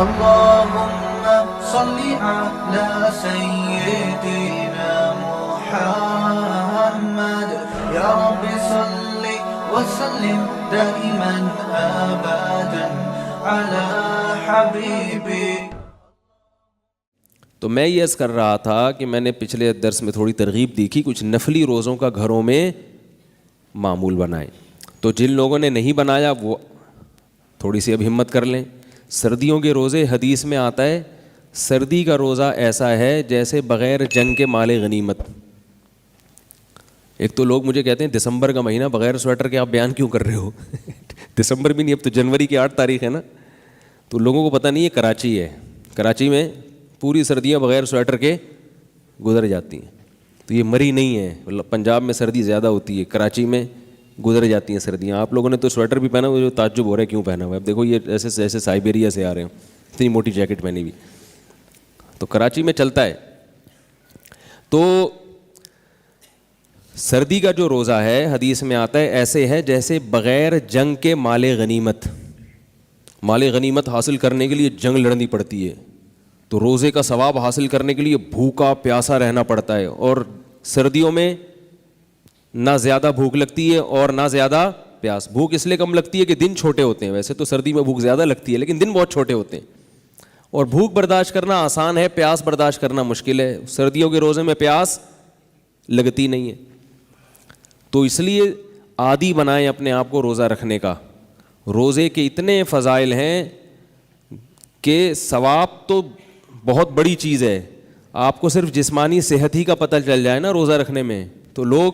اللهم صل على سيدنا محمد يا رب صل وسلم دائما ابدا على حبيبي. تو میں یہ عرض کر رہا تھا کہ میں نے پچھلے درس میں تھوڑی ترغیب دی کہ کچھ نفلی روزوں کا گھروں میں معمول بنائیں. تو جن لوگوں نے نہیں بنایا وہ تھوڑی سی اب ہمت کر لیں. سردیوں کے روزے حدیث میں آتا ہے سردی کا روزہ ایسا ہے جیسے بغیر جنگ کے مال غنیمت. ایک تو لوگ مجھے کہتے ہیں دسمبر کا مہینہ بغیر سویٹر کے آپ بیان کیوں کر رہے ہو؟ دسمبر بھی نہیں, اب تو جنوری کی 8 تاریخ ہے نا. تو لوگوں کو پتہ نہیں ہے کراچی ہے, کراچی میں پوری سردیاں بغیر سویٹر کے گزر جاتی ہیں. تو یہ مری نہیں ہے, پنجاب میں سردی زیادہ ہوتی ہے, کراچی میں گزر جاتی ہیں سردیاں. آپ لوگوں نے تو سویٹر بھی پہنا ہوا, جو تعجب ہو رہا ہے کیوں پہنا ہوا ہے. اب دیکھو یہ ایسے سائبیریا سے آ رہے ہیں, اتنی موٹی جیکٹ پہنی ہوئی. تو کراچی میں چلتا ہے. تو سردی کا جو روزہ ہے حدیث میں آتا ہے ایسے ہے جیسے بغیر جنگ کے مال غنیمت. مال غنیمت حاصل کرنے کے لیے جنگ لڑنی پڑتی ہے, تو روزے کا ثواب حاصل کرنے کے لیے بھوکا پیاسا رہنا پڑتا ہے. اور سردیوں میں نہ زیادہ بھوک لگتی ہے اور نہ زیادہ پیاس. بھوک اس لیے کم لگتی ہے کہ دن چھوٹے ہوتے ہیں, ویسے تو سردی میں بھوک زیادہ لگتی ہے لیکن دن بہت چھوٹے ہوتے ہیں. اور بھوک برداشت کرنا آسان ہے, پیاس برداشت کرنا مشکل ہے. سردیوں کے روزے میں پیاس لگتی نہیں ہے. تو اس لیے عادی بنائیں اپنے آپ کو روزہ رکھنے کا. روزے کے اتنے فضائل ہیں کہ ثواب تو بہت بڑی چیز ہے. آپ کو صرف جسمانی صحت ہی کا پتہ چل جائے نا روزہ رکھنے میں, تو لوگ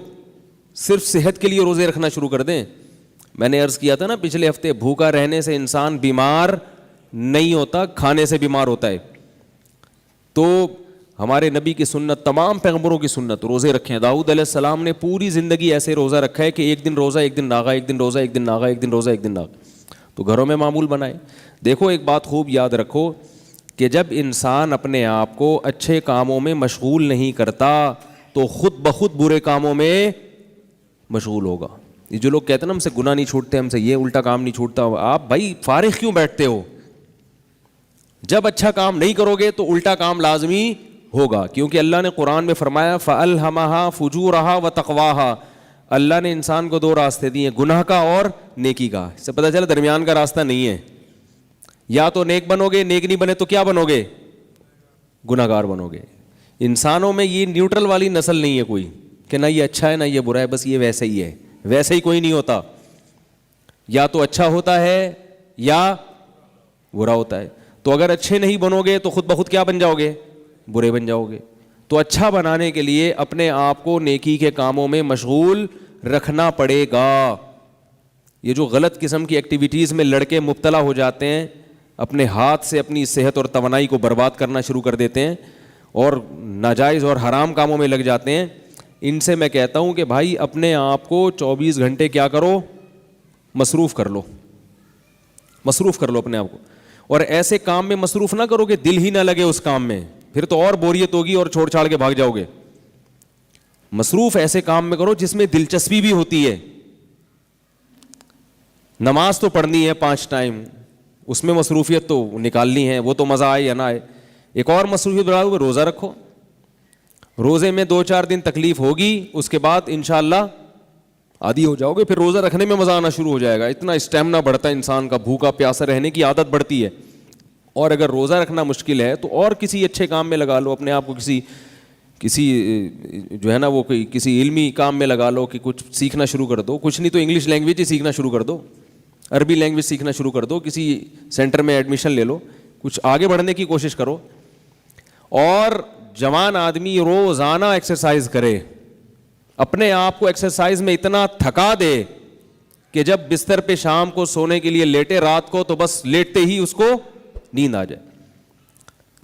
صرف صحت کے لیے روزے رکھنا شروع کر دیں. میں نے عرض کیا تھا نا پچھلے ہفتے, بھوکا رہنے سے انسان بیمار نہیں ہوتا, کھانے سے بیمار ہوتا ہے. تو ہمارے نبی کی سنت, تمام پیغمبروں کی سنت, روزے رکھے ہیں. داؤد علیہ السلام نے پوری زندگی ایسے روزہ رکھا ہے کہ ایک دن روزہ ایک دن ناغا, ایک دن روزہ ایک دن ناغا, ایک دن روزہ ایک دن ناغا. تو گھروں میں معمول بنائے. دیکھو ایک بات خوب یاد رکھو کہ جب انسان اپنے آپ کو اچھے کاموں میں مشغول نہیں کرتا تو خود بخود برے کاموں میں مشغول ہوگا. یہ جو لوگ کہتے ہیں نا ہم سے گناہ نہیں چھوٹتے, ہم سے یہ الٹا کام نہیں چھوٹتا, آپ بھائی فارغ کیوں بیٹھتے ہو؟ جب اچھا کام نہیں کرو گے تو الٹا کام لازمی ہوگا, کیونکہ اللہ نے قرآن میں فرمایا فَأَلْهَمَهَا فُجُورَهَا وَتَقْوَاهَا. اللہ نے انسان کو 2 راستے دیے, گناہ کا اور نیکی کا. اس سے پتہ چلا درمیان کا راستہ نہیں ہے. یا تو نیک بنو گے, نیک نہیں بنے تو کیا بنو گے؟ گناہ گار بنو گے. انسانوں میں یہ نیوٹرل والی نسل نہیں ہے کوئی کہ نہ یہ اچھا ہے نہ یہ برا ہے, بس یہ ویسے ہی ہے. ویسے ہی کوئی نہیں ہوتا, یا تو اچھا ہوتا ہے یا برا ہوتا ہے. تو اگر اچھے نہیں بنو گے تو خود بخود کیا بن جاؤ گے؟ برے بن جاؤ گے. تو اچھا بنانے کے لیے اپنے آپ کو نیکی کے کاموں میں مشغول رکھنا پڑے گا. یہ جو غلط قسم کی ایکٹیویٹیز میں لڑکے مبتلا ہو جاتے ہیں, اپنے ہاتھ سے اپنی صحت اور توانائی کو برباد کرنا شروع کر دیتے ہیں اور ناجائز اور حرام کاموں میں لگ جاتے ہیں, ان سے میں کہتا ہوں کہ بھائی اپنے آپ کو 24 گھنٹے کیا کرو؟ مصروف کر لو. مصروف کر لو اپنے آپ کو. اور ایسے کام میں مصروف نہ کرو کہ دل ہی نہ لگے اس کام میں, پھر تو اور بوریت ہوگی اور چھوڑ چھاڑ کے بھاگ جاؤ گے. مصروف ایسے کام میں کرو جس میں دلچسپی بھی ہوتی ہے. نماز تو پڑھنی ہے 5 ٹائم, اس میں مصروفیت تو نکالنی ہے, وہ تو مزہ آئے یا نہ آئے. ایک اور مصروفیت بڑھا ہوئے, روزہ رکھو. روزے میں 2-4 دن تکلیف ہوگی, اس کے بعد انشاءاللہ عادی ہو جاؤ گے, پھر روزہ رکھنے میں مزہ آنا شروع ہو جائے گا. اتنا اسٹیمنا بڑھتا ہے انسان کا, بھوکا پیاسا رہنے کی عادت بڑھتی ہے. اور اگر روزہ رکھنا مشکل ہے تو اور کسی اچھے کام میں لگا لو اپنے آپ کو, کسی جو ہے نا وہ کسی علمی کام میں لگا لو کہ کچھ سیکھنا شروع کر دو. کچھ نہیں تو انگلش لینگویج ہی سیکھنا شروع کر دو, عربی لینگویج سیکھنا شروع کر دو, کسی سینٹر میں ایڈمیشن لے لو, کچھ آگے بڑھنے کی کوشش کرو. اور جوان آدمی روزانہ ایکسرسائز کرے, اپنے آپ کو ایکسرسائز میں اتنا تھکا دے کہ جب بستر پہ شام کو سونے کے لیے لیٹے رات کو تو بس لیٹتے ہی اس کو نیند آ جائے.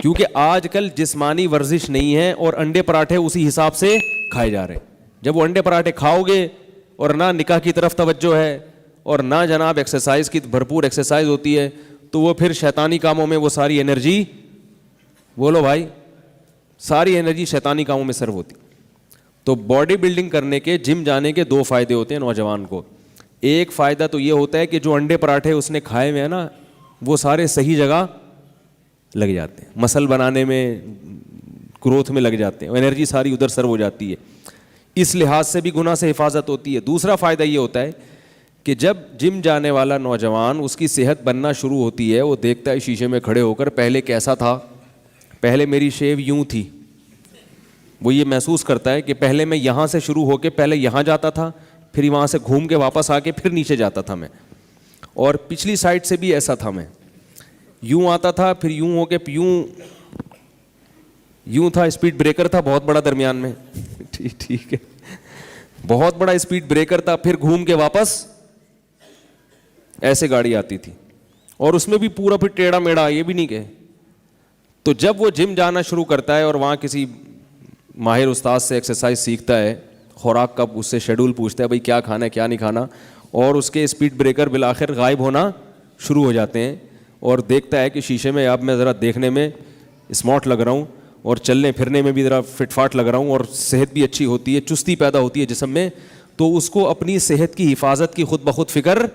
کیونکہ آج کل جسمانی ورزش نہیں ہے اور انڈے پراٹھے اسی حساب سے کھائے جا رہے ہیں. جب وہ انڈے پراٹھے کھاؤ گے اور نہ نکاح کی طرف توجہ ہے اور نہ جناب ایکسرسائز کی بھرپور ایکسرسائز ہوتی ہے, تو وہ پھر شیطانی کاموں میں وہ ساری انرجی, بولو بھائی, ساری انرجی شیطانی کاموں میں صرف ہوتی. تو باڈی بلڈنگ کرنے کے, جم جانے کے 2 فائدے ہوتے ہیں نوجوان کو. ایک فائدہ تو یہ ہوتا ہے کہ جو انڈے پراٹھے اس نے کھائے ہوئے ہیں نا, وہ سارے صحیح جگہ لگ جاتے ہیں, مسل بنانے میں, گروتھ میں لگ جاتے ہیں, انرجی ساری ادھر سرو ہو جاتی ہے. اس لحاظ سے بھی گناہ سے حفاظت ہوتی ہے. دوسرا فائدہ یہ ہوتا ہے کہ جب جم جانے والا نوجوان اس کی صحت بننا شروع ہوتی ہے, وہ دیکھتا ہے شیشے میں کھڑے ہو کر پہلے کیسا تھا, پہلے میری شیو یوں تھی, وہ یہ محسوس کرتا ہے کہ پہلے میں یہاں سے شروع ہو کے پہلے یہاں جاتا تھا, پھر وہاں سے گھوم کے واپس آ کے پھر نیچے جاتا تھا میں, اور پچھلی سائڈ سے بھی ایسا تھا, میں یوں آتا تھا پھر یوں ہو کے یوں تھا, اسپیڈ بریکر تھا بہت بڑا درمیان میں, ٹھیک ہے, بہت بڑا اسپیڈ بریکر تھا, پھر گھوم کے واپس ایسے گاڑی آتی تھی, اور اس میں بھی پورا پھر ٹیڑھا میڑھا, یہ بھی نہیں کہ. تو جب وہ جم جانا شروع کرتا ہے اور وہاں کسی ماہر استاد سے ایکسرسائز سیکھتا ہے, خوراک کا اس سے شیڈول پوچھتا ہے بھائی کیا کھانا ہے کیا نہیں کھانا, اور اس کے اسپیڈ بریکر بالآخر غائب ہونا شروع ہو جاتے ہیں, اور دیکھتا ہے کہ شیشے میں اب میں ذرا دیکھنے میں اسمارٹ لگ رہا ہوں, اور چلنے پھرنے میں بھی ذرا فٹ فاٹ لگ رہا ہوں, اور صحت بھی اچھی ہوتی ہے, چستی پیدا ہوتی ہے جسم میں, تو اس کو اپنی صحت کی حفاظت کی خود بخود فکر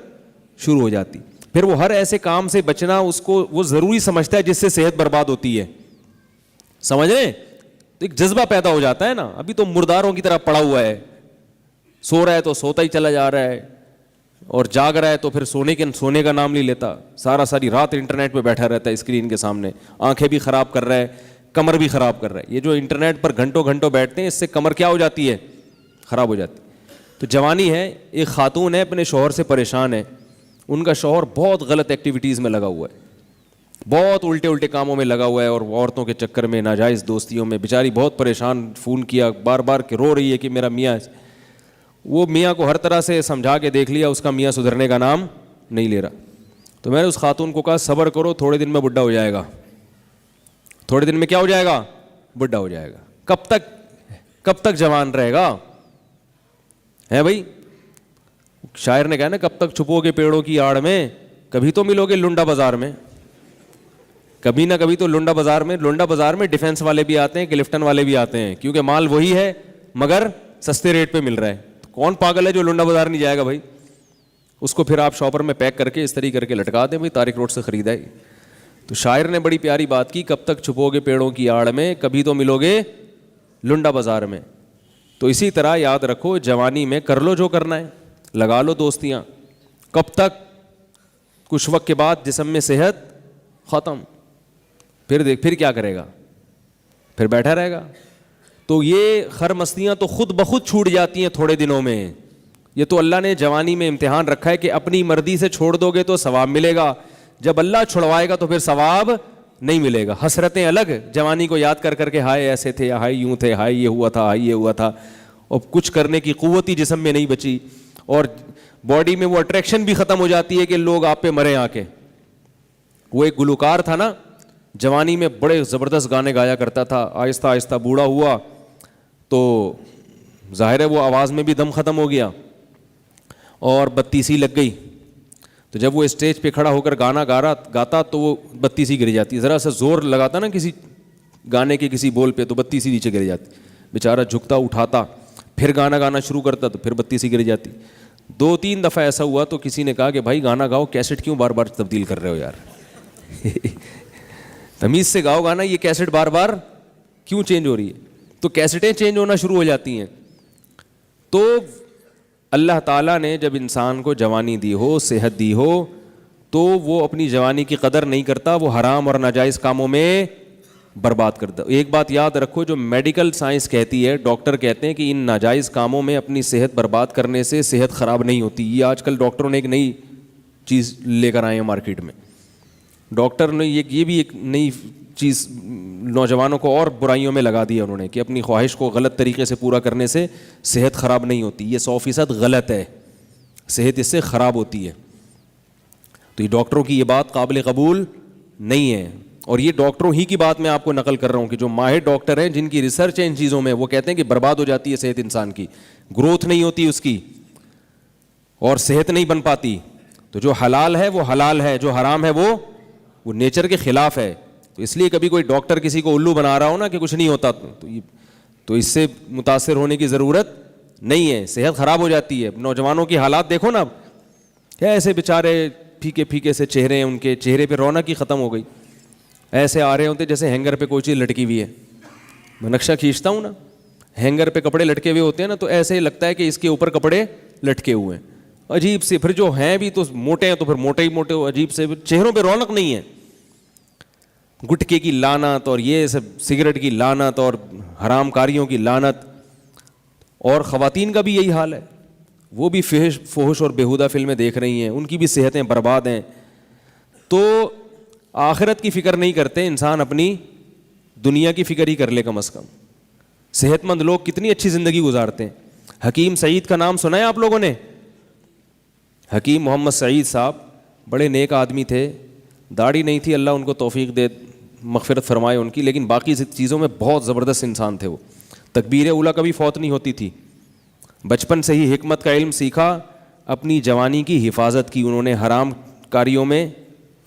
شروع ہو جاتی. پھر وہ ہر ایسے کام سے بچنا اس کو وہ ضروری سمجھتا ہے جس سے صحت برباد ہوتی ہے, سمجھ رہے, تو ایک جذبہ پیدا ہو جاتا ہے نا. ابھی تو مرداروں کی طرح پڑا ہوا ہے, سو رہا ہے تو سوتا ہی چلا جا رہا ہے, اور جاگ رہا ہے تو پھر سونے کا نام نہیں لیتا, ساری رات انٹرنیٹ پہ بیٹھا رہتا ہے اسکرین کے سامنے, آنکھیں بھی خراب کر رہا ہے, کمر بھی خراب کر رہا ہے. یہ جو انٹرنیٹ پر گھنٹوں گھنٹوں بیٹھتے ہیں اس سے کمر کیا ہو جاتی ہے, خراب ہو جاتی. تو جوانی ہے, ایک خاتون ہے اپنے شوہر سے پریشان ہے, ان کا شوہر بہت غلط ایکٹیویٹیز میں لگا ہوا ہے, بہت الٹے کاموں میں لگا ہوا ہے, اور عورتوں کے چکر میں ناجائز دوستیوں میں, بیچاری بہت پریشان, فون کیا بار بار کہ رو رہی ہے کہ میرا میاں, وہ میاں کو ہر طرح سے سمجھا کے دیکھ لیا, اس کا میاں سدھرنے کا نام نہیں لے رہا. تو میں نے اس خاتون کو کہا صبر کرو, تھوڑے دن میں بڈھا ہو جائے گا, تھوڑے دن میں کیا ہو جائے گا, بڈھا ہو جائے گا. کب تک جوان رہے گا ہے بھائی. شاعر نے کہا نا, کب تک چھپو گے پیڑوں کی آڑ میں, کبھی تو ملو گے لنڈا بازار میں, کبھی نہ کبھی تو لنڈا بازار میں ڈیفینس والے بھی آتے ہیں, کلفٹن والے بھی آتے ہیں, کیونکہ مال وہی ہے مگر سستے ریٹ پہ مل رہا ہے. تو کون پاگل ہے جو لنڈا بازار نہیں جائے گا بھائی, اس کو پھر آپ شاپر میں پیک کر کے اس طریقے کر کے لٹکا دیں, بھائی طارق روڈ سے خریدا ہے. تو شاعر نے بڑی پیاری بات کی, کب تک چھپو گے پیڑوں کی آڑ میں, کبھی تو ملو گے لنڈا بازار میں. تو اسی طرح یاد رکھو, جوانی میں کر لو جو کرنا ہے, لگا لو دوستیاں, کب تک, کچھ وقت کے بعد جسم میں صحت ختم, پھر کیا کرے گا, پھر بیٹھا رہے گا. تو یہ خرمستیاں تو خود بخود چھوٹ جاتی ہیں تھوڑے دنوں میں. یہ تو اللہ نے جوانی میں امتحان رکھا ہے کہ اپنی مرضی سے چھوڑ دو گے تو ثواب ملے گا, جب اللہ چھڑوائے گا تو پھر ثواب نہیں ملے گا. حسرتیں الگ, جوانی کو یاد کر کے ہائے ایسے تھے, ہائے یوں تھے, ہائے یہ ہوا تھا, ہائے یہ ہوا تھا, اور کچھ کرنے کی قوت ہی جسم میں نہیں بچی, اور باڈی میں وہ اٹریکشن بھی ختم ہو جاتی ہے کہ لوگ آپ پہ مرے آ کے. وہ ایک گلوکار تھا نا, جوانی میں بڑے زبردست گانے گایا کرتا تھا, آہستہ آہستہ بوڑھا ہوا تو ظاہر ہے وہ آواز میں بھی دم ختم ہو گیا, اور بتیسی لگ گئی. تو جب وہ اسٹیج پہ کھڑا ہو کر گانا گاتا تو وہ بتیسی گر جاتی, ذرا سا زور لگاتا نا کسی گانے کے کسی بول پہ تو بتیسی نیچے گر جاتی. بیچارہ جھکتا اٹھاتا, پھر گانا گانا شروع کرتا تو پھر بتیسی گر جاتی. 2-3 دفعہ ایسا ہوا تو کسی نے کہا کہ بھائی گانا گاؤ, کیسٹ کیوں بار بار تبدیل کر رہے ہو یار, تمیز سے گاؤ گانا, یہ کیسٹ بار بار کیوں چینج ہو رہی ہے. تو کیسٹیں چینج ہونا شروع ہو جاتی ہیں. تو اللہ تعالیٰ نے جب انسان کو جوانی دی ہو, صحت دی ہو, تو وہ اپنی جوانی کی قدر نہیں کرتا, وہ حرام اور ناجائز کاموں میں برباد کرتا. ایک بات یاد رکھو, جو میڈیکل سائنس کہتی ہے, ڈاکٹر کہتے ہیں کہ ان ناجائز کاموں میں اپنی صحت برباد کرنے سے صحت خراب نہیں ہوتی. یہ آج کل ڈاکٹروں نے ایک نئی چیز لے کر آئے ہیں مارکیٹ میں. ڈاکٹر نے یہ بھی ایک نئی چیز نوجوانوں کو اور برائیوں میں لگا دیا انہوں نے, کہ اپنی خواہش کو غلط طریقے سے پورا کرنے سے صحت خراب نہیں ہوتی. یہ 100% غلط ہے, صحت اس سے خراب ہوتی ہے. تو یہ ڈاکٹروں کی یہ بات قابل قبول نہیں ہے, اور یہ ڈاکٹروں ہی کی بات میں آپ کو نقل کر رہا ہوں کہ جو ماہر ڈاکٹر ہیں, جن کی ریسرچ ہے ان چیزوں میں, وہ کہتے ہیں کہ برباد ہو جاتی ہے صحت انسان کی, گروتھ نہیں ہوتی اس کی, اور صحت نہیں بن پاتی. تو جو حلال ہے وہ حلال ہے, جو حرام ہے وہ نیچر کے خلاف ہے. تو اس لیے کبھی کوئی ڈاکٹر کسی کو الو بنا رہا ہو نا کہ کچھ نہیں ہوتا, تو اس سے متاثر ہونے کی ضرورت نہیں ہے, صحت خراب ہو جاتی ہے. نوجوانوں کی حالات دیکھو نا, کیا ایسے بیچارے پھیکے پھیکے سے چہرے ہیں, ان کے چہرے پہ رونق ہی ختم ہو گئی. ایسے آ رہے ہوتے جیسے ہینگر پہ کوئی چیز لٹکی ہوئی ہے. میں نقشہ کھینچتا ہوں نا, ہینگر پہ کپڑے لٹکے ہوئے ہوتے ہیں نا, تو ایسے ہی لگتا ہے کہ اس کے اوپر کپڑے لٹکے ہوئے ہیں, عجیب سے. پھر جو ہیں بھی تو موٹے ہیں تو پھر موٹے ہی موٹے, عجیب سے, چہروں پہ رونق نہیں ہے. گٹکے کی لعنت اور یہ سب, سگریٹ کی لعنت اور حرام کاریوں کی لعنت. اور خواتین کا بھی یہی حال ہے, وہ بھی فحش اور بیہودہ فلمیں دیکھ رہی ہیں, ان کی بھی صحتیں برباد ہیں. تو آخرت کی فکر نہیں کرتے انسان, اپنی دنیا کی فکر ہی کر لے کم از کم. صحت مند لوگ کتنی اچھی زندگی گزارتے ہیں. حکیم سعید کا نام سنا ہے آپ لوگوں نے؟ حکیم محمد سعید صاحب بڑے نیک آدمی تھے, داڑھی نہیں تھی, اللہ ان کو توفیق دے, مغفرت فرمائے ان کی, لیکن باقی چیزوں میں بہت زبردست انسان تھے وہ. تکبیر اولیٰ کبھی فوت نہیں ہوتی تھی. بچپن سے ہی حکمت کا علم سیکھا, اپنی جوانی کی حفاظت کی انہوں نے. حرام کاریوں میں,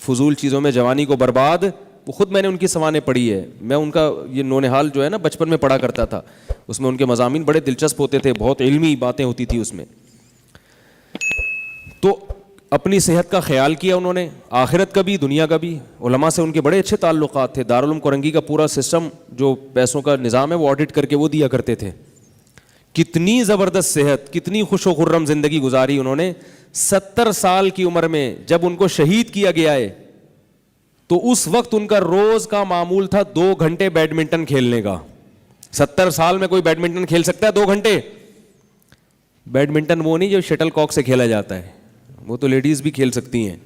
فضول چیزوں میں جوانی کو برباد, وہ خود میں نے ان کی سوانح پڑھی ہے. میں ان کا یہ نونہال جو ہے نا بچپن میں پڑھا کرتا تھا, اس میں ان کے مضامین بڑے دلچسپ ہوتے تھے, بہت علمی باتیں ہوتی تھی اس میں. تو اپنی صحت کا خیال کیا انہوں نے, آخرت کا بھی دنیا کا بھی. علماء سے ان کے بڑے اچھے تعلقات تھے. دارالعلوم کورنگی کا پورا سسٹم جو پیسوں کا نظام ہے وہ آڈٹ کر کے وہ دیا کرتے تھے. کتنی زبردست صحت, کتنی خوش و خرم زندگی گزاری انہوں نے. 70 سال کی عمر میں جب ان کو شہید کیا گیا ہے تو اس وقت ان کا روز کا معمول تھا 2 گھنٹے بیڈمنٹن کھیلنے کا. 70 سال میں کوئی بیڈمنٹن کھیل سکتا ہے 2 گھنٹے؟ بیڈمنٹن وہ نہیں جو شٹل کاک سے کھیلا جاتا ہے, وہ تو لیڈیز بھی کھیل سکتی ہیں.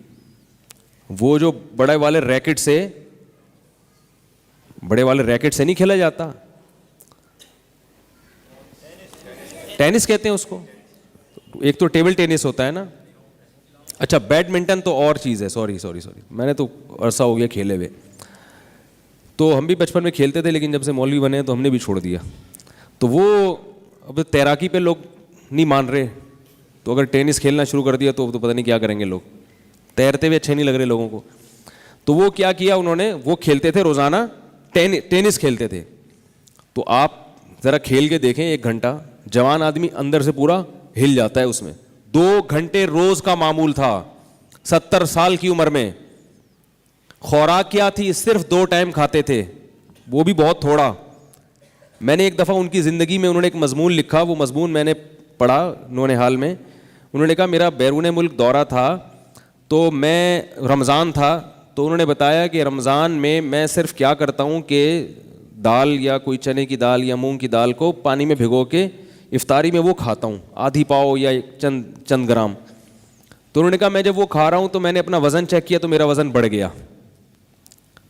وہ جو بڑے والے ریکٹ سے نہیں کھیلا جاتا, ٹینس کہتے ہیں اس کو. ایک تو ٹیبل ٹینس ہوتا ہے نا, اچھا بیڈمنٹن تو اور چیز ہے. سوری میں نے تو عرصہ ہو گیا کھیلے ہوئے. تو ہم بھی بچپن میں کھیلتے تھے, لیکن جب سے مولوی بنے تو ہم نے بھی چھوڑ دیا. تو وہ اب تیراکی پہ لوگ نہیں مان رہے, تو اگر ٹینس کھیلنا شروع کر دیا تو پتہ نہیں کیا کریں گے لوگ. تیرتے ہوئے اچھے نہیں لگ رہے لوگوں کو. تو وہ کیا کیا انہوں نے, وہ کھیلتے تھے روزانہ, ٹینس کھیلتے تھے. تو آپ ذرا کھیل کے دیکھیں 1 گھنٹہ, جوان آدمی اندر سے پورا ہل جاتا ہے اس میں. 2 گھنٹے روز کا معمول تھا 70 سال کی عمر میں. خوراک کیا تھی؟ صرف 2 ٹائم کھاتے تھے, وہ بھی بہت تھوڑا. میں نے ایک دفعہ ان کی زندگی میں انہوں نے ایک مضمون لکھا, وہ مضمون میں نے پڑھا نونہال میں. انہوں نے کہا میرا بیرون ملک دورہ تھا, تو میں رمضان تھا, تو انہوں نے بتایا کہ رمضان میں میں صرف کیا کرتا ہوں کہ دال یا کوئی چنے کی دال یا مونگ کی دال کو پانی میں بھگو کے افطاری میں وہ کھاتا ہوں, آدھی پاؤ یا چند گرام. تو انہوں نے کہا میں جب وہ کھا رہا ہوں تو میں نے اپنا وزن چیک کیا تو میرا وزن بڑھ گیا.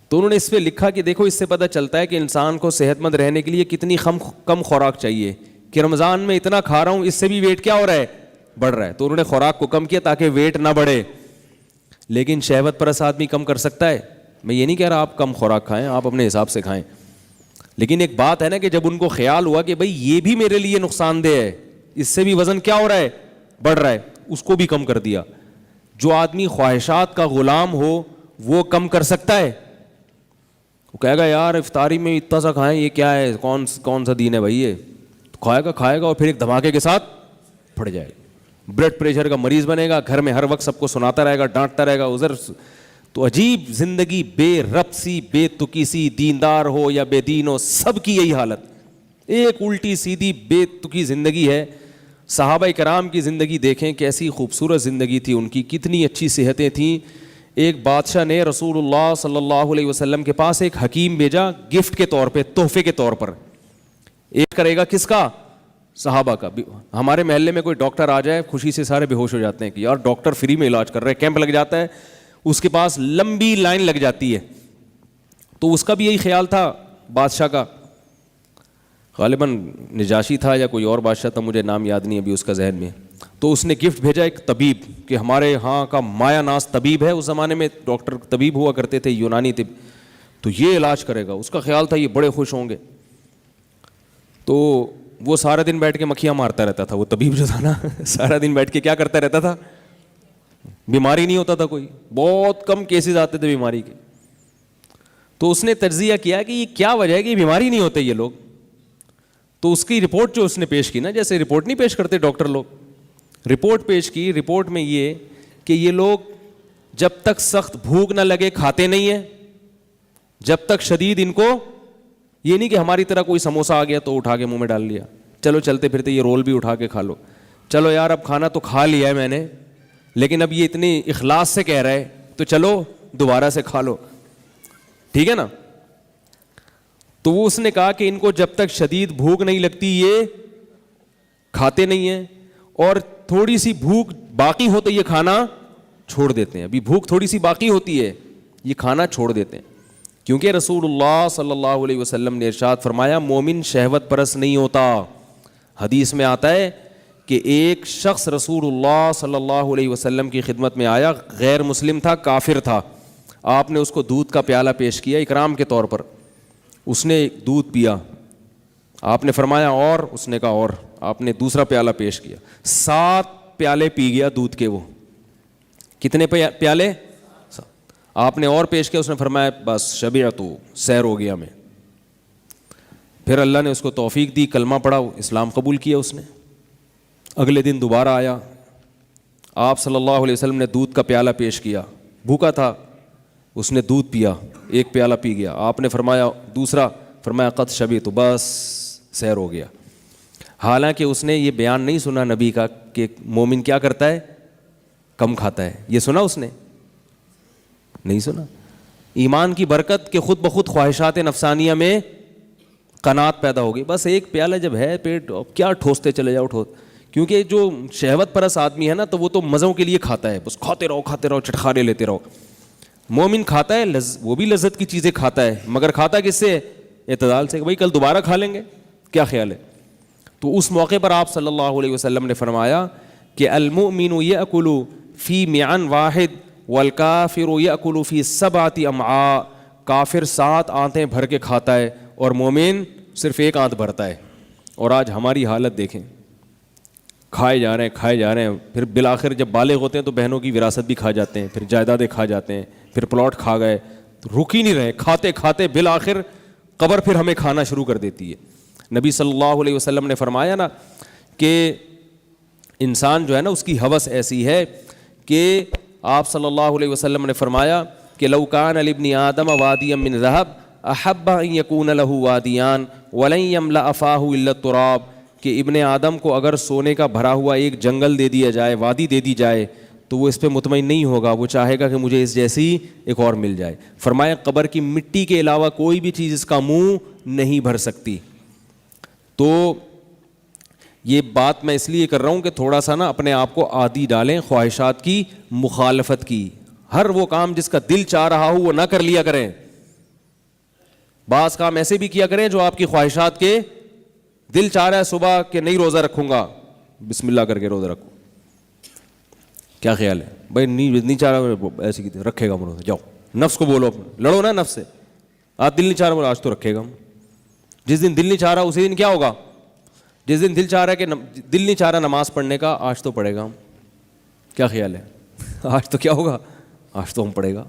تو انہوں نے اس پہ لکھا کہ دیکھو اس سے پتہ چلتا ہے کہ انسان کو صحت مند رہنے کے لیے کتنی کم خوراک چاہیے, کہ رمضان میں اتنا کھا رہا ہوں اس سے بھی ویٹ کیا ہو رہا ہے, بڑھ رہا ہے. تو انہوں نے خوراک کو کم کیا تاکہ ویٹ نہ بڑھے. لیکن شہوت پرست آدمی کم کر سکتا ہے. میں یہ نہیں کہہ رہا آپ کم خوراک کھائیں, آپ اپنے حساب سے کھائیں, لیکن ایک بات ہے نا کہ جب ان کو خیال ہوا کہ بھائی یہ بھی میرے لیے نقصان دہ ہے, اس سے بھی وزن کیا ہو رہا ہے, بڑھ رہا ہے, اس کو بھی کم کر دیا. جو آدمی خواہشات کا غلام ہو وہ کم کر سکتا ہے. وہ کہے گا یار افطاری میں اتنا سا کھائیں, یہ کیا ہے, کون سا دین ہے بھائی, یہ کھائے گا اور پھر ایک دھماکے کے ساتھ پھٹ جائے گا, بلڈ پریشر کا مریض بنے گا, گھر میں ہر وقت سب کو سناتا رہے گا, ڈانٹتا رہے گا ادھر. تو عجیب زندگی, بے ربط سی, بے تکی سی, دیندار ہو یا بے دین ہو, سب کی یہی حالت, ایک الٹی سیدھی بے تکی زندگی ہے. صحابہ کرام کی زندگی دیکھیں, کیسی خوبصورت زندگی تھی ان کی, کتنی اچھی صحتیں تھیں. ایک بادشاہ نے رسول اللہ صلی اللہ علیہ وسلم کے پاس ایک حکیم بھیجا گفٹ کے طور پہ, تحفے کے طور پر. ایک کرے گا کس کا؟ صحابہ کا. ہمارے محلے میں کوئی ڈاکٹر آ جائے, خوشی سے سارے بے ہوش ہو جاتے ہیں کہ یار ڈاکٹر فری میں علاج کر رہے ہیں, کیمپ لگ جاتا ہے, اس کے پاس لمبی لائن لگ جاتی ہے. تو اس کا بھی یہی خیال تھا بادشاہ کا, غالباً نجاشی تھا یا کوئی اور بادشاہ تھا, مجھے نام یاد نہیں ابھی اس کا ذہن میں. تو اس نے گفٹ بھیجا ایک طبیب, کہ ہمارے ہاں کا مایا ناز طبیب ہے, اس زمانے میں ڈاکٹر طبیب ہوا کرتے تھے, یونانی طب, تو یہ علاج کرے گا. اس کا خیال تھا یہ بڑے خوش ہوں گے. تو وہ سارا دن بیٹھ کے مکھیاں مارتا رہتا تھا, وہ طبیب جو تھا نا, سارا دن بیٹھ کے کیا کرتا رہتا تھا, بیماری نہیں ہوتا تھا کوئی, بہت کم کیسز آتے تھے بیماری کے. تو اس نے تجزیہ کیا کہ یہ کیا وجہ ہے کہ یہ بیماری نہیں ہوتے یہ لوگ. تو اس کی رپورٹ جو اس نے پیش کی نا, جیسے رپورٹ نہیں پیش کرتے ڈاکٹر لوگ, رپورٹ پیش کی. رپورٹ میں یہ کہ یہ لوگ جب تک سخت بھوک نہ لگے کھاتے نہیں ہیں, جب تک شدید ان کو یہ نہیں کہ ہماری طرح کوئی سموسہ آ گیا تو اٹھا کے منہ میں ڈال لیا, چلو چلتے پھرتے یہ رول بھی اٹھا کے کھا لو, چلو یار اب کھانا تو کھا لیا ہے میں نے, لیکن اب یہ اتنی اخلاص سے کہہ رہا ہے تو چلو دوبارہ سے کھا لو, ٹھیک ہے نا. تو وہ اس نے کہا کہ ان کو جب تک شدید بھوک نہیں لگتی یہ کھاتے نہیں ہیں, اور تھوڑی سی بھوک باقی ہوتے یہ کھانا چھوڑ دیتے ہیں. ابھی بھوک تھوڑی سی باقی ہوتی ہے یہ کھانا چھوڑ دیتے ہیں, کیونکہ رسول اللہ صلی اللہ علیہ وسلم نے ارشاد فرمایا مومن شہوت پرست نہیں ہوتا. حدیث میں آتا ہے کہ ایک شخص رسول اللہ صلی اللہ علیہ وسلم کی خدمت میں آیا, غیر مسلم تھا, کافر تھا. آپ نے اس کو دودھ کا پیالہ پیش کیا اکرام کے طور پر, اس نے دودھ پیا, آپ نے فرمایا اور, اس نے کہا اور, آپ نے دوسرا پیالہ پیش کیا, 7 پیالے پی گیا دودھ کے. وہ کتنے پیالے؟ آپ نے اور پیش کیا, اس نے فرمایا بس شبعت, سیر ہو گیا میں. پھر اللہ نے اس کو توفیق دی, کلمہ پڑھا, اسلام قبول کیا اس نے. اگلے دن دوبارہ آیا, آپ صلی اللہ علیہ وسلم نے دودھ کا پیالہ پیش کیا, بھوکا تھا, اس نے دودھ پیا, 1 پیالہ پی گیا. آپ نے فرمایا دوسرا, فرمایا قد شبعت, بس سیر ہو گیا. حالانکہ اس نے یہ بیان نہیں سنا نبی کا کہ مومن کیا کرتا ہے, کم کھاتا ہے. یہ سنا اس نے؟ نہیں سنا. ایمان کی برکت کہ خود بخود خواہشات نفسانیہ میں قناعت پیدا ہوگی. بس 1 پیالہ جب ہے پیٹ, کیا ٹھوستے چلے جاؤ کیونکہ جو شہوت پرست آدمی ہے نا تو وہ تو مزوں کے لیے کھاتا ہے, بس کھاتے رہو چٹخارے لیتے رہو. مومن کھاتا ہے, وہ بھی لذت کی چیزیں کھاتا ہے, مگر کھاتا کس سے؟ اعتدال سے. بھائی کل دوبارہ کھا لیں گے, کیا خیال ہے؟ تو اس موقع پر آپ صلی اللہ علیہ وسلم نے فرمایا کہ المؤمن یأکل فی معن واحد والکافر یأکل فی 7 امعاء. کافر 7 آنتیں بھر کے کھاتا ہے اور مومن صرف 1 آنت بھرتا ہے. اور آج ہماری حالت دیکھیں, کھائے جا رہے ہیں, پھر بالآخر جب بالغ ہوتے ہیں تو بہنوں کی وراثت بھی کھا جاتے ہیں, پھر جائیدادیں کھا جاتے ہیں, پھر پلاٹ کھا گئے, رک ہی نہیں رہے, کھاتے کھاتے بالآخر قبر پھر ہمیں کھانا شروع کر دیتی ہے. نبی صلی اللہ علیہ وسلم نے فرمایا نا کہ انسان جو ہے نا اس کی ہوس ایسی ہے کہ آپ صلی اللہ علیہ وسلم نے فرمایا کہ لو کان لابن آدم وادیا من ذهب احب ان یکون له وادیان ولن یملأ فاہ الا التراب. کہ ابن آدم کو اگر سونے کا بھرا ہوا ایک جنگل دے دیا جائے, وادی دے دی جائے, تو وہ اس پہ مطمئن نہیں ہوگا, وہ چاہے گا کہ مجھے اس جیسی ایک اور مل جائے. فرمایا قبر کی مٹی کے علاوہ کوئی بھی چیز اس کا منہ نہیں بھر سکتی. تو یہ بات میں اس لیے کر رہا ہوں کہ تھوڑا سا نا اپنے آپ کو عادی ڈالیں خواہشات کی مخالفت کی. ہر وہ کام جس کا دل چاہ رہا ہو وہ نہ کر لیا کریں. بعض کام ایسے بھی کیا کریں جو آپ کی خواہشات کے, دل چاہ رہا ہے صبح کہ نہیں روزہ رکھوں گا, بسم اللہ کر کے روزہ رکھو. کیا خیال ہے بھائی؟ نہیں چاہ رہا ایسے کی رکھے گا روزہ, جاؤ نفس کو بولو, لڑو نا نفس سے. آج دل نہیں چاہ رہا, آج تو رکھے گا. جس دن دل نہیں چاہ رہا اسی دن کیا ہوگا؟ جس دن دل چاہ رہا ہے کہ دل نہیں چاہ رہا نماز پڑھنے کا, آج تو پڑھے گا ہم. کیا خیال ہے؟ آج تو کیا ہوگا؟ آج تو ہم پڑھے گا.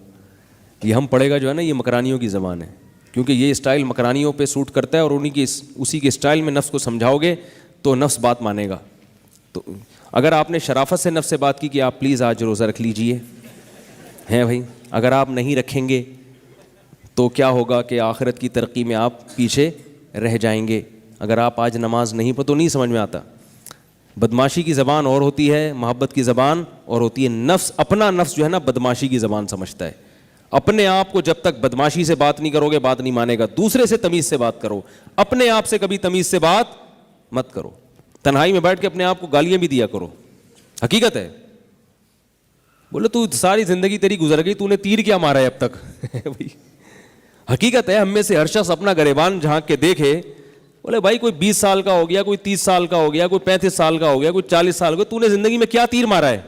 یہ ہم پڑھے گا جو ہے نا یہ مکرانیوں کی زبان ہے, کیونکہ یہ اسٹائل مکرانیوں پہ سوٹ کرتا ہے, اور انہی کی اسی کے اسٹائل میں نفس کو سمجھاؤ گے تو نفس بات مانے گا. تو اگر آپ نے شرافت سے نفس سے بات کی کہ آپ پلیز آج روزہ رکھ لیجئے, ہیں بھائی, اگر آپ نہیں رکھیں گے تو کیا ہوگا کہ آخرت کی ترقی میں آپ پیچھے رہ جائیں گے. اگر آپ آج نماز نہیں پڑھو تو نہیں سمجھ میں آتا. بدماشی کی زبان اور ہوتی ہے, محبت کی زبان اور ہوتی ہے. نفس, اپنا نفس جو ہے نا بدماشی کی زبان سمجھتا ہے. اپنے آپ کو جب تک بدماشی سے بات نہیں کرو گے بات نہیں مانے گا. دوسرے سے تمیز سے بات کرو, اپنے آپ سے کبھی تمیز سے بات مت کرو. تنہائی میں بیٹھ کے اپنے آپ کو گالیاں بھی دیا کرو. حقیقت ہے. بولے تو ساری زندگی تیری گزر گئی, تو نے تیر کیا مارا ہے اب تک؟ حقیقت ہے, ہم میں سے ہر شخص اپنا گریبان جھانک کے دیکھے. بولے بھائی کوئی 20 سال کا ہو گیا, کوئی 30 سال کا ہو گیا, کوئی 35 سال کا ہو گیا, کوئی 40 سال کا, تو نے زندگی میں کیا تیر مارا ہے؟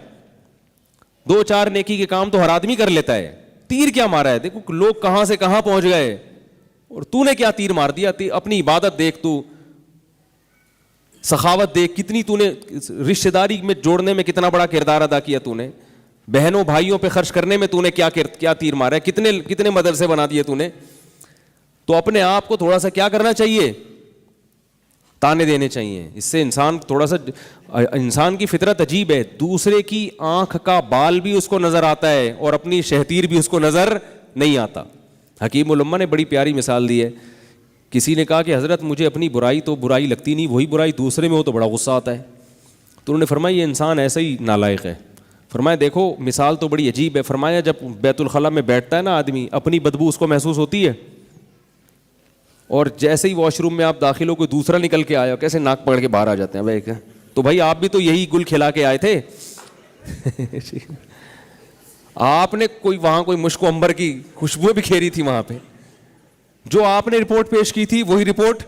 2-4 نیکی کے کام تو ہر آدمی کر لیتا ہے, تیر کیا مارا ہے؟ دیکھو لوگ کہاں سے کہاں پہنچ گئے, اور تو نے کیا تیر مار دیا؟ اپنی عبادت دیکھ, تو سخاوت دیکھ, کتنی تو نے رشتہ داری میں جوڑنے میں کتنا بڑا کردار ادا کیا, تو نے بہنوں بھائیوں پہ خرچ کرنے میں تو نے کیا تیر مارا ہے, کتنے مدرسے بنا دیے تو نے. تو اپنے آپ کو تھوڑا سا کیا کرنا چاہیے, تانے دینے چاہیے. اس سے انسان تھوڑا سا, انسان کی فطرت عجیب ہے, دوسرے کی آنکھ کا بال بھی اس کو نظر آتا ہے اور اپنی شہتیر بھی اس کو نظر نہیں آتا. حکیم الامہ نے بڑی پیاری مثال دی ہے. کسی نے کہا کہ حضرت مجھے اپنی برائی تو برائی لگتی نہیں, وہی برائی دوسرے میں ہو تو بڑا غصہ آتا ہے. تو انہوں نے فرمایا یہ انسان ایسا ہی نالائق ہے. فرمایا دیکھو مثال تو بڑی عجیب ہے. فرمایا جب بیت الخلاء میں بیٹھتا ہے نا آدمی, اپنی بدبو اس کو محسوس ہوتی ہے, اور جیسے ہی واش روم میں آپ داخل ہو کوئی دوسرا نکل کے آیا کیسے ناک پکڑ کے باہر آ جاتے ہیں بھائی. تو بھائی آپ بھی تو یہی گل کھلا کے آئے تھے. آپ نے کوئی وہاں کوئی مشک و عنبر کی خوشبو بھی کھیری تھی وہاں پہ. جو آپ نے رپورٹ پیش کی تھی وہی رپورٹ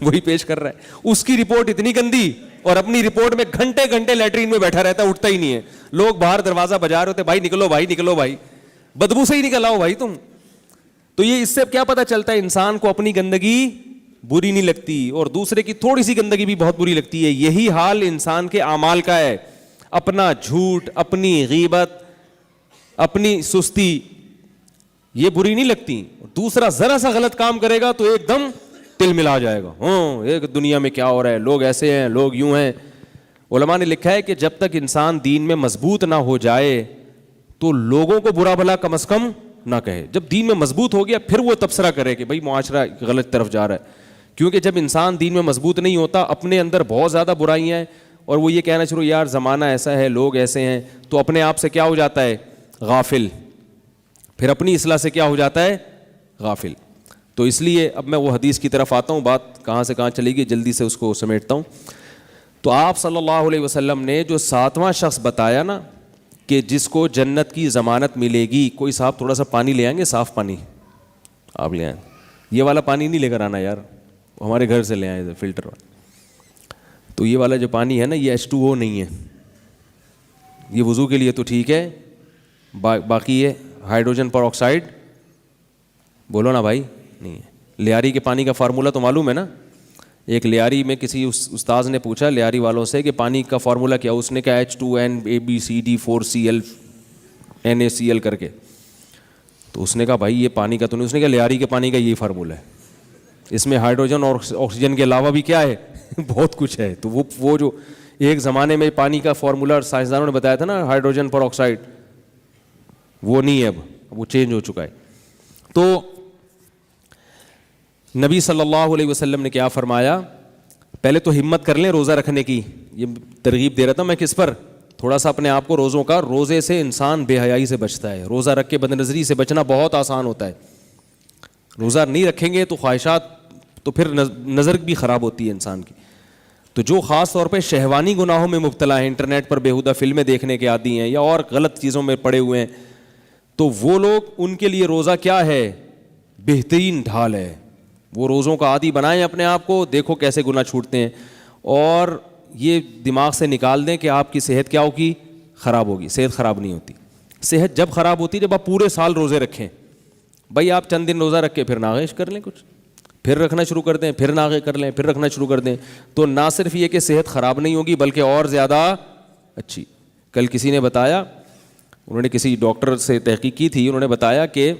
وہی پیش کر رہا ہے. اس کی رپورٹ اتنی گندی, اور اپنی رپورٹ میں گھنٹے گھنٹے لیٹرین میں بیٹھا رہتا ہے, اٹھتا ہی نہیں ہے. لوگ باہر دروازہ بجا رہے ہوتے, بھائی نکلو بھائی نکلو بھائی, بدبو سے ہی نکل آؤ بھائی تم. تو یہ اس سے کیا پتہ چلتا ہے انسان کو اپنی گندگی بری نہیں لگتی اور دوسرے کی تھوڑی سی گندگی بھی بہت بری لگتی ہے. یہی حال انسان کے اعمال کا ہے. اپنا جھوٹ, اپنی غیبت, اپنی سستی یہ بری نہیں لگتی. دوسرا ذرا سا غلط کام کرے گا تو ایک دم تل ملا جائے گا, ہاں ایک دنیا میں کیا ہو رہا ہے, لوگ ایسے ہیں, لوگ یوں ہیں. علماء نے لکھا ہے کہ جب تک انسان دین میں مضبوط نہ ہو جائے تو لوگوں کو برا بھلا کم از کم نہ کہے. جب دین میں مضبوط ہو گیا پھر وہ تبصرہ کرے کہ بھائی معاشرہ غلط طرف جا رہا ہے. کیونکہ جب انسان دین میں مضبوط نہیں ہوتا, اپنے اندر بہت زیادہ برائیاں ہیں, اور وہ یہ کہنا شروع یار زمانہ ایسا ہے, لوگ ایسے ہیں, تو اپنے آپ سے کیا ہو جاتا ہے غافل. پھر اپنی اصلاح سے کیا ہو جاتا ہے غافل. تو اس لیے اب میں وہ حدیث کی طرف آتا ہوں, بات کہاں سے کہاں چلی گئی جلدی سے اس کو سمیٹتا ہوں. تو آپ صلی اللہ علیہ وسلم نے جو 7واں شخص بتایا نا کہ جس کو جنت کی ضمانت ملے گی, کوئی صاحب تھوڑا سا پانی لے آئیں گے, صاف پانی آپ لے آئیں. یہ والا پانی نہیں لے کر آنا یار, ہمارے گھر سے لے آئے فلٹر والا. تو یہ والا جو پانی ہے نا یہ H2O نہیں ہے, یہ وضو کے لیے تو ٹھیک ہے, باقی یہ ہائیڈروجن پر آکسائڈ, بولو نا بھائی, نہیں ہے. لیاری کے پانی کا فارمولہ تو معلوم ہے نا. ایک لیاری میں کسی استاذ نے پوچھا لیاری والوں سے کہ پانی کا فارمولہ کیا, اس نے کہا H2NABCD4Cl NaCl کر کے. تو اس نے کہا بھائی یہ پانی کا تو نہیں, اس نے کہا لیاری کے پانی کا یہی فارمولہ ہے, اس میں ہائیڈروجن اور آکسیجن کے علاوہ بھی کیا ہے بہت کچھ ہے. تو وہ جو ایک زمانے میں پانی کا فارمولہ سائنسدانوں نے بتایا تھا نا ہائیڈروجن پر آکسائڈ, وہ نہیں ہے, اب وہ چینج ہو چکا ہے. تو نبی صلی اللہ علیہ وسلم نے کیا فرمایا, پہلے تو ہمت کر لیں روزہ رکھنے کی. یہ ترغیب دے رہا تھا میں کس پر, تھوڑا سا اپنے آپ کو روزوں کا, روزے سے انسان بے حیائی سے بچتا ہے. روزہ رکھ کے بد نظری سے بچنا بہت آسان ہوتا ہے. روزہ نہیں رکھیں گے تو خواہشات, تو پھر نظر بھی خراب ہوتی ہے انسان کی. تو جو خاص طور پہ شہوانی گناہوں میں مبتلا ہیں, انٹرنیٹ پر بیہودہ فلمیں دیکھنے کے عادی ہیں یا اور غلط چیزوں میں پڑے ہوئے ہیں, تو وہ لوگ, ان کے لیے روزہ کیا ہے, بہترین ڈھال ہے. وہ روزوں کا عادی بنائیں اپنے آپ کو, دیکھو کیسے گناہ چھوٹتے ہیں. اور یہ دماغ سے نکال دیں کہ آپ کی صحت کیا ہوگی, خراب ہوگی. صحت خراب نہیں ہوتی. صحت جب خراب ہوتی ہے جب آپ پورے سال روزے رکھیں. بھائی آپ چند دن روزہ رکھ کے پھر ناغش کر لیں, کچھ پھر رکھنا شروع کر دیں, پھر ناغے کر لیں, پھر رکھنا شروع کر دیں, تو نہ صرف یہ کہ صحت خراب نہیں ہوگی بلکہ اور زیادہ اچھی. کل کسی نے بتایا, انہوں نے کسی ڈاکٹر سے تحقیق کی تھی, انہوں نے بتایا کہ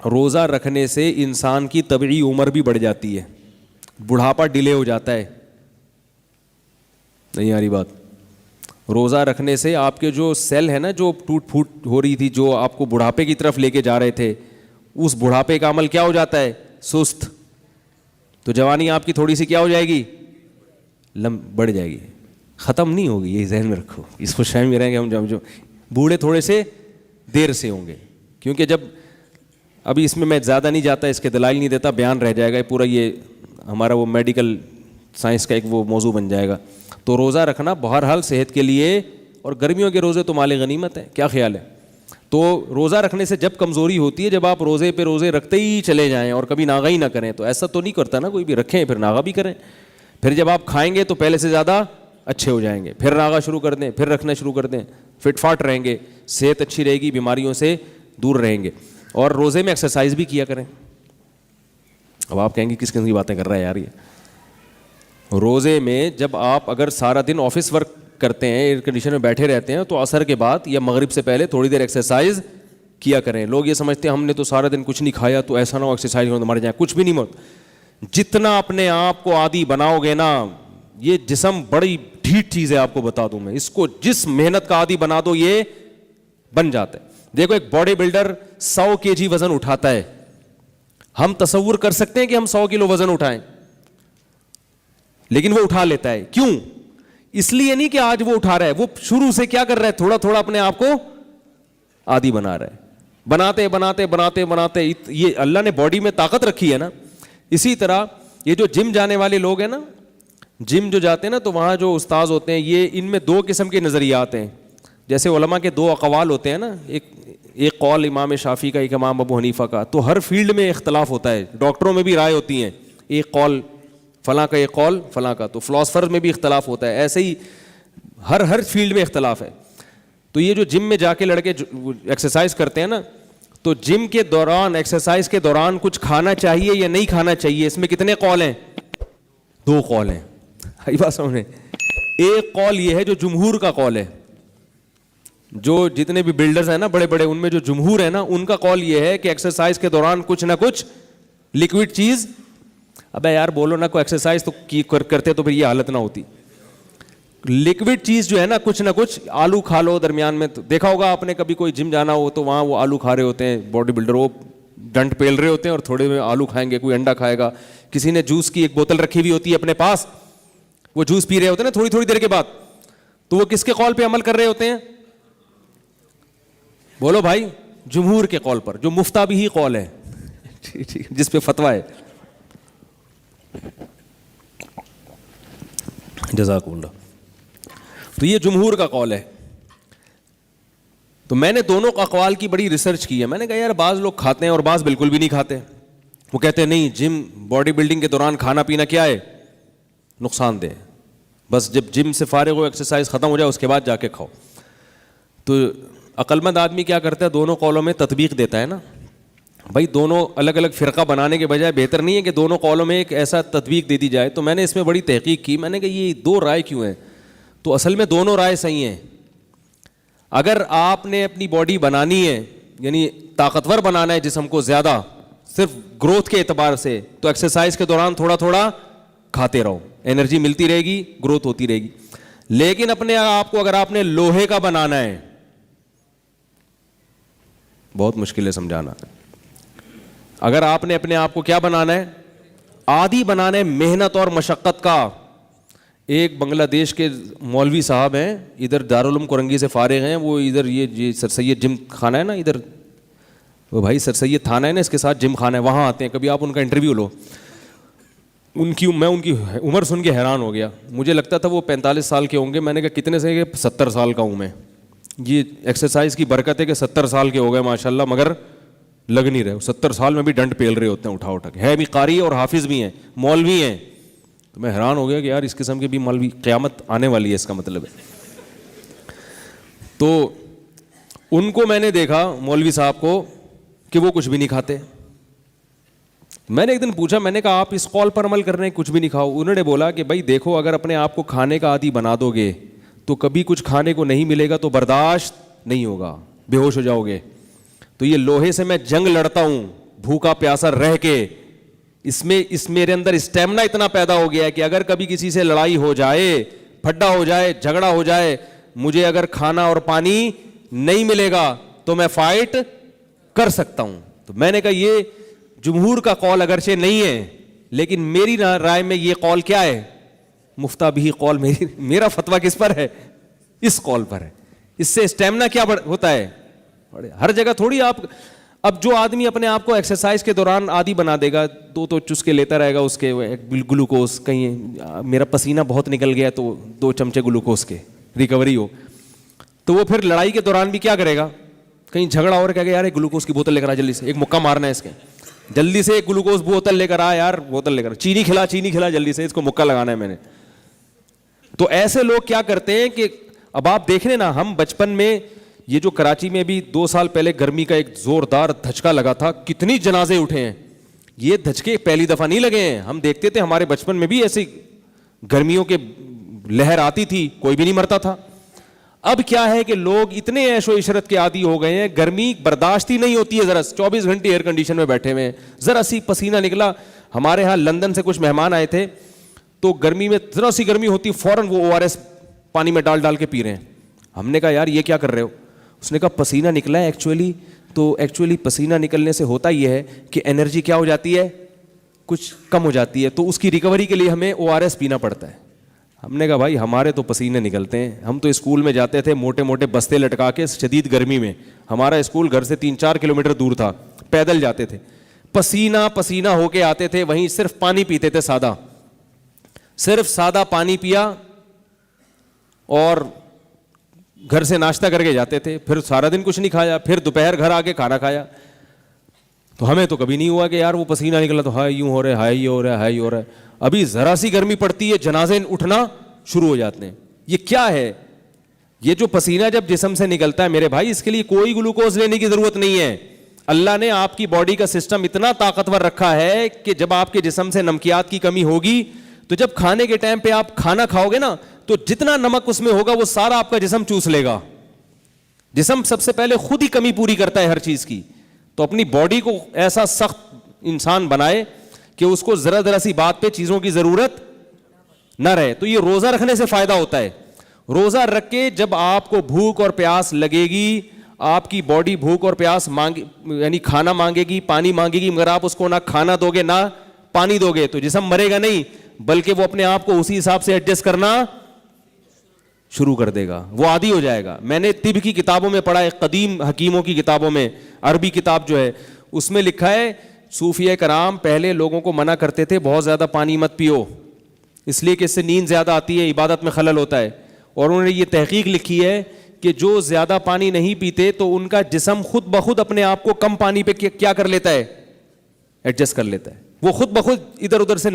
روزہ رکھنے سے انسان کی طبعی عمر بھی بڑھ جاتی ہے, بڑھاپا ڈیلے ہو جاتا ہے. نہیں آ رہی بات. روزہ رکھنے سے آپ کے جو سیل ہے نا, جو ٹوٹ پھوٹ ہو رہی تھی, جو آپ کو بڑھاپے کی طرف لے کے جا رہے تھے, اس بڑھاپے کا عمل کیا ہو جاتا ہے, سست. تو جوانی آپ کی تھوڑی سی کیا ہو جائے گی, بڑھ جائے گی, ختم نہیں ہوگی. یہی ذہن میں رکھو, اس کو شاید میں رہیں گے ہم جو بوڑھے تھوڑے سے دیر سے ہوں گے. کیونکہ جب ابھی اس میں زیادہ نہیں جاتا, اس کے دلائل نہیں دیتا, بیان رہ جائے گا پورا, یہ ہمارا وہ میڈیکل سائنس کا ایک وہ موضوع بن جائے گا. تو روزہ رکھنا بہرحال صحت کے لیے, اور گرمیوں کے روزے تو مال غنیمت ہے. کیا خیال ہے؟ تو روزہ رکھنے سے جب کمزوری ہوتی ہے, جب آپ روزے پہ روزے رکھتے ہی چلے جائیں اور کبھی ناغہ ہی نہ کریں, تو ایسا تو نہیں کرتا نا کوئی بھی, رکھیں پھر ناغہ بھی کریں. پھر جب آپ کھائیں گے تو پہلے سے زیادہ اچھے ہو جائیں گے, پھر ناغہ شروع کر دیں, پھر رکھنا شروع کر دیں, فٹ فاٹ رہیں گے, صحت اچھی رہے گی, بیماریوں سے دور رہیں گے. اور روزے میں ایکسرسائز بھی کیا کریں. اب آپ کہیں گے کس قسم کی باتیں کر رہا ہے یار یہ. روزے میں جب آپ اگر سارا دن آفس ورک کرتے ہیں, ایئر کنڈیشن میں بیٹھے رہتے ہیں, تو عصر کے بعد یا مغرب سے پہلے تھوڑی دیر ایکسرسائز کیا کریں. لوگ یہ سمجھتے ہیں ہم نے تو سارا دن کچھ نہیں کھایا تو ایسا نہ ہو ایکسرسائز کرو تو مر جائیں. کچھ بھی نہیں مرتا. جتنا اپنے آپ کو عادی بناؤ گے نا, یہ جسم بڑی ڈھیٹ چیز ہے, آپ کو بتا دوں میں, اس کو جس محنت کا عادی بنا دو یہ بن جاتا ہے. دیکھو ایک باڈی بلڈر 100 kg وزن اٹھاتا ہے, ہم تصور کر سکتے ہیں کہ ہم 100 کلو وزن اٹھائیں, لیکن وہ اٹھا لیتا ہے. کیوں؟ اس لیے نہیں کہ آج وہ اٹھا رہا ہے, وہ شروع سے کیا کر رہا ہے, تھوڑا تھوڑا اپنے آپ کو عادی بنا رہا ہے. بناتے بناتے بناتے بناتے یہ اللہ نے باڈی میں طاقت رکھی ہے نا. اسی طرح یہ جو جم جانے والے لوگ ہیں نا, جم جو جاتے ہیں نا, تو وہاں جو استاذ ہوتے ہیں, یہ ان میں 2 قسم کے نظریات ہیں. جیسے علماء کے 2 اقوال ہوتے ہیں نا, ایک قول امام شافعی کا, ایک امام ابو حنیفہ کا. تو ہر فیلڈ میں اختلاف ہوتا ہے, ڈاکٹروں میں بھی رائے ہوتی ہیں, ایک قول فلاں کا, ایک قول فلاں کا. تو فلاسفر میں بھی اختلاف ہوتا ہے. ایسے ہی ہر فیلڈ میں اختلاف ہے. تو یہ جو جم میں جا کے لڑکے ایکسرسائز کرتے ہیں نا, تو جم کے دوران, ایکسرسائز کے دوران کچھ کھانا چاہیے یا نہیں کھانا چاہیے, اس میں کتنے قول ہیں؟ 2 قول ہیں. بات سمجھیں. ایک قول یہ ہے جو جمہور کا قول ہے, جو جتنے بھی بلڈرز ہیں نا بڑے بڑے, ان میں جو جمہور ہے نا, ان کا قول یہ ہے کہ ایکسرسائز کے دوران کچھ نہ کچھ لکوڈ چیز. ابے یار بولو نا, کوئی ایکسرسائز تو کرتے تو پھر یہ حالت نہ ہوتی. لکوڈ چیز جو ہے نا, کچھ نہ کچھ, آلو کھا لو درمیان میں. تو دیکھا ہوگا آپ نے کبھی کوئی جم جانا ہو تو وہاں وہ آلو کھا رہے ہوتے ہیں, باڈی بلڈر وہ ڈنڈ پیل رہے ہوتے ہیں اور تھوڑے میں آلو کھائیں گے, کوئی انڈا کھائے گا, کسی نے جوس کی ایک بوتل رکھی ہوئی ہوتی ہے اپنے پاس, وہ جوس پی رہے ہوتے ہیں نا تھوڑی تھوڑی دیر کے بعد. تو وہ کس کے قول پہ عمل کر رہے ہوتے ہیں؟ بولو بھائی, جمہور کے قول پر, جو مفتہ بھی ہی قول ہے, جس پہ فتویٰ ہے. جزاک اللہ. تو یہ جمہور کا قول ہے. تو میں نے دونوں اقوال کی بڑی ریسرچ کی ہے. میں نے کہا یار بعض لوگ کھاتے ہیں اور بعض بالکل بھی نہیں کھاتے. وہ کہتے ہیں نہیں, جم باڈی بلڈنگ کے دوران کھانا پینا کیا ہے, نقصان دہ, بس جب جم سے فارغ ہو, ایکسرسائز ختم ہو جائے, اس کے بعد جا کے کھاؤ. تو عقل مند آدمی کیا کرتا ہے, دونوں قولوں میں تطبیق دیتا ہے نا. بھائی دونوں الگ الگ فرقہ بنانے کے بجائے بہتر نہیں ہے کہ دونوں قولوں میں ایک ایسا تطبیق دے دی جائے. تو میں نے اس میں بڑی تحقیق کی. میں نے کہا یہ 2 رائے کیوں ہیں؟ تو اصل میں دونوں رائے صحیح ہیں. اگر آپ نے اپنی باڈی بنانی ہے, یعنی طاقتور بنانا ہے جسم کو زیادہ, صرف گروتھ کے اعتبار سے, تو ایکسرسائز کے دوران تھوڑا تھوڑا کھاتے رہو, انرجی ملتی رہے گی, گروتھ ہوتی رہے گی. لیکن اپنے آپ کو اگر آپ نے لوہے کا بنانا ہے, بہت مشکل ہے سمجھانا. اگر آپ نے اپنے آپ کو کیا بنانا ہے, عادی بنانا ہے محنت اور مشقت کا. ایک بنگلہ دیش کے مولوی صاحب ہیں, ادھر دارالعلوم کورنگی سے فارغ ہیں, وہ ادھر یہ سر سید جم خانہ ہے نا ادھر, وہ بھائی سر سید تھانہ ہے نا, اس کے ساتھ جم خانہ ہے, وہاں آتے ہیں. کبھی آپ ان کا انٹرویو لو. میں ان کی عمر سن کے حیران ہو گیا. مجھے لگتا تھا وہ 45 سال کے ہوں گے. میں نے کہا کتنے سے, کہ 70 سال کا ہوں میں. یہ ایکسرسائز کی برکت ہے کہ 70 سال کے ہو گئے ماشاء اللہ, مگر لگ نہیں رہے. 70 سال میں بھی ڈنڈ پیل رہے ہوتے ہیں اٹھا اٹھا کے. ہے بھی قاری اور حافظ بھی ہیں, مولوی ہیں. تو میں حیران ہو گیا کہ یار اس قسم کے بھی مولوی, قیامت آنے والی ہے اس کا مطلب ہے. تو ان کو میں نے دیکھا, مولوی صاحب کو, کہ وہ کچھ بھی نہیں کھاتے. میں نے ایک دن پوچھا, میں نے کہا آپ اس قول پر عمل کر رہے ہیں کچھ بھی نہیں کھاؤ؟ انہوں نے بولا کہ بھائی دیکھو, اگر اپنے آپ کو کھانے کا عادی بنا دو گے تو کبھی کچھ کھانے کو نہیں ملے گا تو برداشت نہیں ہوگا, بے ہوش ہو جاؤ گے. تو یہ لوہے سے میں جنگ لڑتا ہوں بھوکا پیاسا رہ کے, اس میرے اندر اسٹیمنا اتنا پیدا ہو گیا ہے کہ اگر کبھی کسی سے لڑائی ہو جائے, پھڈا ہو جائے, جھگڑا ہو جائے, مجھے اگر کھانا اور پانی نہیں ملے گا تو میں فائٹ کر سکتا ہوں. تو میں نے کہا یہ جمہور کا قول اگرچہ نہیں ہے, لیکن میری رائے میں یہ قول کیا ہے, مفتہ بھی قول. میرا فتویٰ کس پر ہے؟ اس قول پر ہے. اس سے اسٹیمنا کیا ہوتا ہے, ہر جگہ تھوڑی آپ. اب جو آدمی اپنے آپ کو ایکسرسائز کے دوران عادی بنا دے گا, 2 چسکے لیتا رہے گا اس کے گلوکوز, کہیں میرا پسینہ بہت نکل گیا تو 2 چمچے گلوکوز کے ریکوری ہو, تو وہ پھر لڑائی کے دوران بھی کیا کرے گا, کہیں جھگڑا اور کہے گا یار ایک گلوکوز کی بوتل لے کر آ, جلدی سے ایک مکہ مارنا ہے اس کے, جلدی سے ایک گلوکوز بوتل لے کر آ یار, بوتل لے کر, چینی کھلا جلدی سے, اس کو مکہ لگانا ہے میں نے. تو ایسے لوگ کیا کرتے ہیں کہ اب آپ دیکھ رہے نا, ہم بچپن میں یہ جو کراچی میں بھی 2 سال پہلے گرمی کا ایک زوردار دھچکا لگا تھا, کتنی جنازے اٹھے ہیں. یہ دھچکے پہلی دفعہ نہیں لگے ہیں, ہم دیکھتے تھے ہمارے بچپن میں بھی ایسی گرمیوں کے لہر آتی تھی, کوئی بھی نہیں مرتا تھا. اب کیا ہے کہ لوگ اتنے عیش و عشرت کے عادی ہو گئے ہیں, گرمی برداشت ہی نہیں ہوتی ہے. ذرا 24 گھنٹے ایئر کنڈیشن میں بیٹھے ہوئے, ذرا سی پسینہ نکلا. ہمارے ہاں لندن سے کچھ مہمان آئے تھے, تو گرمی میں ذرا سی گرمی ہوتی فوراً وہ ORS پانی میں ڈال کے پی رہے ہیں. ہم نے کہا یار یہ کیا کر رہے ہو؟ اس نے کہا پسینہ نکلا ہے ایکچولی تو ایکچولی پسینہ نکلنے سے ہوتا یہ ہے کہ انرجی کیا ہو جاتی ہے, کچھ کم ہو جاتی ہے, تو اس کی ریکوری کے لیے ہمیں ORS پینا پڑتا ہے. ہم نے کہا بھائی ہمارے تو پسینے نکلتے ہیں, ہم تو اسکول میں جاتے تھے موٹے موٹے بستے لٹکا کے شدید گرمی میں, ہمارا اسکول گھر سے 3-4 کلومیٹر دور تھا, پیدل جاتے تھے, پسینہ پسینہ ہو کے آتے تھے, وہیں صرف پانی پیتے تھے سادہ, صرف سادہ پانی پیا اور گھر سے ناشتہ کر کے جاتے تھے, پھر سارا دن کچھ نہیں کھایا, پھر دوپہر گھر آ کے کھانا کھایا. تو ہمیں تو کبھی نہیں ہوا کہ یار وہ پسینہ نکلا تو ہائے یوں ہو رہا ہے, ہائے یہ ہو رہا ہے, ہائے یہ ہو رہا ہے. ابھی ذرا سی گرمی پڑتی ہے جنازے اٹھنا شروع ہو جاتے ہیں. یہ کیا ہے؟ یہ جو پسینہ جب جسم سے نکلتا ہے میرے بھائی, اس کے لیے کوئی گلوکوز لینے کی ضرورت نہیں ہے. اللہ نے آپ کی باڈی کا سسٹم اتنا طاقتور رکھا ہے کہ جب آپ کے جسم سے نمکیات کی کمی ہوگی تو جب کھانے کے ٹائم پہ آپ کھانا کھاؤ گے نا تو جتنا نمک اس میں ہوگا وہ سارا آپ کا جسم چوس لے گا. جسم سب سے پہلے خود ہی کمی پوری کرتا ہے ہر چیز کی. تو اپنی باڈی کو ایسا سخت انسان بنائے کہ اس کو ذرا ذرا سی بات پہ چیزوں کی ضرورت نہ رہے. تو یہ روزہ رکھنے سے فائدہ ہوتا ہے. روزہ رکھ کے جب آپ کو بھوک اور پیاس لگے گی, آپ کی باڈی بھوک اور پیاس مانگے یعنی کھانا مانگے گی, پانی مانگے گی, مگر آپ اس کو نہ کھانا دو گے نہ پانی دو گے تو جسم مرے گا نہیں, بلکہ وہ اپنے آپ کو اسی حساب سے ایڈجسٹ کرنا شروع کر دے گا, وہ عادی ہو جائے گا. میں نے طب کی کتابوں میں پڑھا ہے, قدیم حکیموں کی کتابوں میں, عربی کتاب جو ہے اس میں لکھا ہے صوفیہ کرام پہلے لوگوں کو منع کرتے تھے بہت زیادہ پانی مت پیو, اس لیے کہ اس سے نیند زیادہ آتی ہے, عبادت میں خلل ہوتا ہے. اور انہوں نے یہ تحقیق لکھی ہے کہ جو زیادہ پانی نہیں پیتے تو ان کا جسم خود بخود اپنے آپ کو کم پانی پہ کیا کر لیتا ہے, ایڈجسٹ کر لیتا ہے. وہ خود بخود ادھر ادھر سے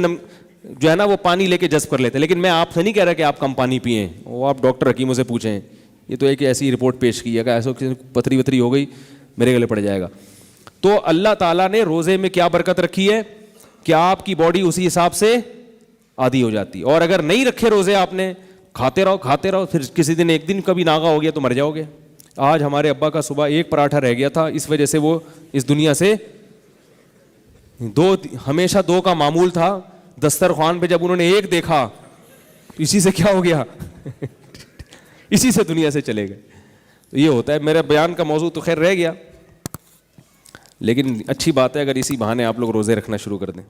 جو ہے نا وہ پانی لے کے جذب کر لیتے ہیں. لیکن میں آپ سے نہیں کہہ رہا کہ آپ کم پانی پئیں, وہ آپ ڈاکٹر حکیموں سے پوچھیں. یہ تو ایک ایسی رپورٹ پیش کی ہے کہ ایسا پتھری وتھری ہو گئی میرے گلے پڑ جائے گا. تو اللہ تعالیٰ نے روزے میں کیا برکت رکھی ہے کہ آپ کی باڈی اسی حساب سے عادی ہو جاتی. اور اگر نہیں رکھے روزے آپ نے, کھاتے رہو, پھر کسی دن ایک دن کبھی ناغا ہو گیا تو مر جاؤ گے. آج ہمارے ابا کا صبح ایک پراٹھا رہ گیا تھا, اس وجہ سے وہ اس دنیا سے ہمیشہ 2 کا معمول تھا. دسترخوان پہ جب انہوں نے ایک دیکھا تو اسی سے کیا ہو گیا اسی سے دنیا سے چلے گئے. تو یہ ہوتا ہے. میرے بیان کا موضوع تو خیر رہ گیا, لیکن اچھی بات ہے اگر اسی بہانے آپ لوگ روزے رکھنا شروع کر دیں.